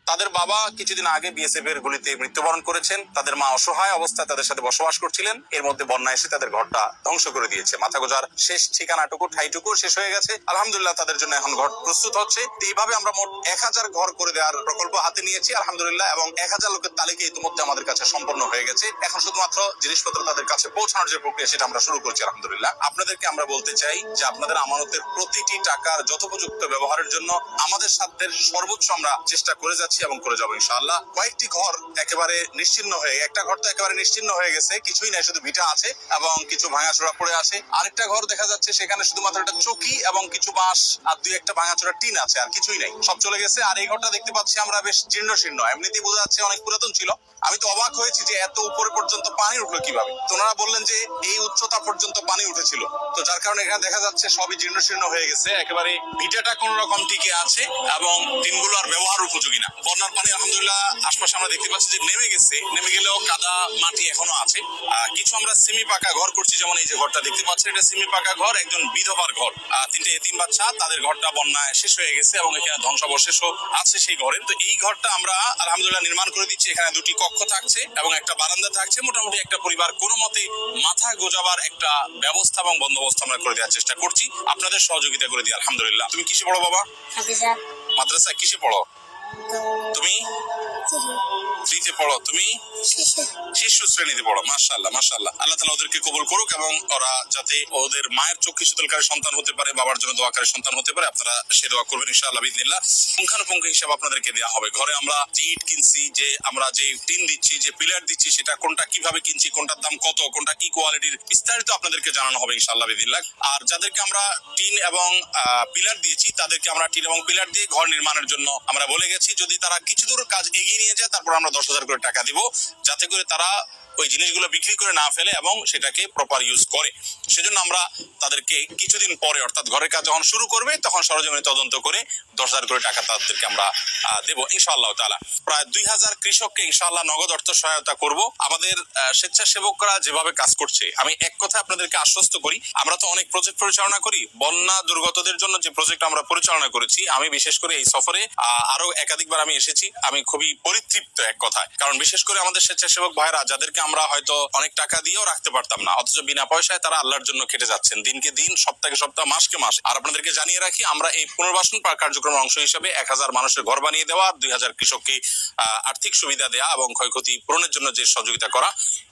তাদের বাবা কিছুদিন আগে বিএসএফ এর গুলিতে মৃত্যুবরণ করেছেন। তাদের মা অসহায় অবস্থায় তাদের সাথে বসবাস করছিলেন। এর মধ্যে বন্যা এসে তাদের ঘরটা ধ্বংস করে দিয়েছে। মাথা গোজার শেষ ঠিকানাটুকু ঠাইটুকু শেষ হয়ে গেছে। আলহামদুলিল্লাহ তাদের জন্য এখন ঘর প্রস্তুত হচ্ছে। এইভাবে আমরা মোট 1000 ঘর করে দেওয়ার প্রকল্প হাতে নিয়েছি আলহামদুলিল্লাহ, এবং 1000 লোকের তালিকা ইতিমধ্যে আমাদের কাছে সম্পন্ন হয়ে গেছে। এখন শুধুমাত্র জিনিসপত্র তাদের কাছে পৌঁছানোর যে প্রক্রিয়া সেটা আমরা শুরু করছি আলহামদুলিল্লাহ। আপনাদেরকে আমরা বলতে চাই যে আপনাদের আমানতের প্রতিটি টাকার যথোপযুক্ত ব্যবহারের জন্য আমাদের সাধ্যের সর্বোচ্চ আমরা চেষ্টা করে যাচ্ছি এবং করে যাবো ইনশাআল্লাহ। কয়েকটি ঘর একেবারে নিশ্চিহ্ন হয়ে, একটা ঘর তো একেবারে নিশ্চিহ্ন হয়ে গেছে, কিছুই নাই, শুধু ভিটা আছে এবং কিছু ভাঙাচোরা পড়ে আছে। আরেকটা ঘর দেখা যাচ্ছে সেখানে শুধুমাত্র একটা চকি এবং কিছু বাঁশ আর দুই একটা ভাঙাচোরা টিন আছে, আর কিছুই নাই, সব চলে গেছে। আর এই ঘরটা দেখতে পাচ্ছি আমরা বেশ জীর্ণ শীর্ণ, এমনিতেই বোঝা যাচ্ছে অনেক পুরাতন ছিল। আমি তো অবাক হয়েছি যে এত উপরে পর্যন্ত পানি উঠলো কিভাবে। তো ওনারা বললেন যে এই উচ্চতা পর্যন্ত পানি উঠেছিল, তো যার কারণে এখানে দেখা যাচ্ছে সবই জীর্ণ শীর্ণ হয়ে গেছে। একেবারে ভিটাটা কোন রকম টিকে আছে এবং টিনগুলো আর ব্যবহার উপযোগী না। বন্যার পানি আলহামদুলিল্লাহ আশপাশে আমরা দেখতে পাচ্ছি যে নেমে গেছে, নেমে গেলেও কাদা মাটি এখনো আছে। কিছু আমরা সেমি পাকা ঘর করছি, যেমন এই যে ঘরটা দেখতে পাচ্ছেন, এটা সেমি পাকা ঘর, একজন বিধবার ঘর। 3টে এতিম বাচ্চা, তাদের ঘরটা বন্যায় শেষ হয়ে গেছে এবং এখানে ধ্বংসাবশেষও আছে সেই ঘরে। তো এই ঘরটা আমরা আলহামদুলিল্লাহ নির্মাণ করে দিচ্ছি। এখানে 2টি কক্ষ থাকছে এবং একটা বারান্দা থাকছে। মোটামুটি একটা পরিবার কোনো মতে মাথা গোজাবার একটা ব্যবস্থা এবং বন্দোবস্ত আমরা করে দেওয়ার চেষ্টা করছি, আপনাদের সহযোগিতা করে দিই আলহামদুলিল্লাহ। তুমি কিসে পড়ো বাবা? মাদ্রাসায় কিসে পড়ো তুমি? 3তে পড়ো। তুমি শিশু শ্রেণীতে পড়ো। মাশাআল্লাহ মাশাআল্লাহ, আল্লাহ তাআলা ওদেরকে কবুল করুক এবং ওরা যাতে ওদের মায়ের চক্ষু শীতলকারী সন্তান হতে পারে, বাবার জন্য দোয়াকারী সন্তান হতে পারে, আপনারা সে দোয়া করবেন ইনশাআল্লাহ বিইذنিল্লাহ। পুঙ্খানুপুঙ্খ হিসাব আপনাদেরকে দেওয়া হবে। ঘরে আমরা যে ইট কিনছি, যে আমরা যে টিন দিচ্ছি, যে পিলার দিচ্ছি, সেটা কোনটা কিভাবে কিনছি, কোনটার দাম কত, কোনটা কি কোয়ালিটির, বিস্তারিত আপনাদেরকে জানানো হবে ইনশাআল্লাহ বিইذنিল্লাহ। আর যাদেরকে আমরা টিন এবং পিলার দিয়েছি তাদেরকে আমরা টিন এবং পিলার দিয়ে ঘর নির্মাণের জন্য আমরা বলে গেছি, যদি তারা কিছু দূর কাজ এগিয়ে নিয়ে যায় তারপর আমরা 10,000 করে টাকা দিব, যাতে করে তারা ওই জিনিসগুলো বিক্রি করে না ফেলে এবং সেটাকে প্রপার ইউজ করে। সেজন্য আমরা তাদেরকে কিছুদিন পরে, অর্থাৎ ঘরের কাজ যখন শুরু করবে তখন সরজমিনে তদন্ত করে 10,000 করে টাকা তাদেরকে আমরা দেব ইনশাআল্লাহ তাআলা। প্রায় 2000 কৃষককে ইনশাআল্লাহ নগদ অর্থ সহায়তা করব। আমাদের স্বেচ্ছাসেবকরা যেভাবে কাজ করছে, আমি এক কথা আপনাদেরকে আশ্বস্ত করি, আমরা তো অনেক প্রজেক্ট পরিচালনা করি। বন্যা দুর্গতদের জন্য যে প্রজেক্ট আমরা পরিচালনা করেছি, আমি বিশেষ করে এই সফরে আরো একাধিকবার আমি এসেছি, আমি খুবই পরিতৃপ্ত এক কথায়। কারণ বিশেষ করে আমাদের স্বেচ্ছাসেবক ভাইরা, যাদেরকে আমরা হয়তো অনেক টাকা দিয়েও রাখতে পারতাম না, অথচ বিনা পয়সায় তারা আল্লাহর জন্য খেটে যাচ্ছেন দিনকে দিন, সপ্তাহে সপ্তাহ, মাসকে মাস। আর আপনাদেরকে জানিয়ে রাখি, আমরা এই পুনর্বাসন কার্যক্রমের অংশ হিসেবে 1000 মানুষের ঘর বানিয়ে দেওয়া, 2000 কৃষককে আর্থিক সুবিধা দেওয়া এবং ক্ষয়ক্ষতি পূরণের জন্য যে সহযোগিতা করা,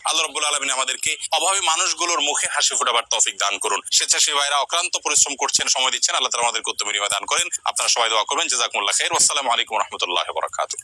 আল্লাহ রাব্বুল আলামিন আমাদেরকে অভাবী মানুষগুলোর মুখে হাসি ফোটাবার তৌফিক দান করুন। স্বেচ্ছাসেবী ভাইরা অক্লান্ত পরিশ্রম করছেন, সময় দিচ্ছেন, আল্লাহ তাআলা আমাদেরকে উত্তম বিনিময় দান করেন। আপনারা সবাই দোয়া করবেন। জাযাকুমুল্লাহ খাইর। আসসালামু আলাইকুম ওয়া রাহমাতুল্লাহি ওয়া বারাকাতুহু।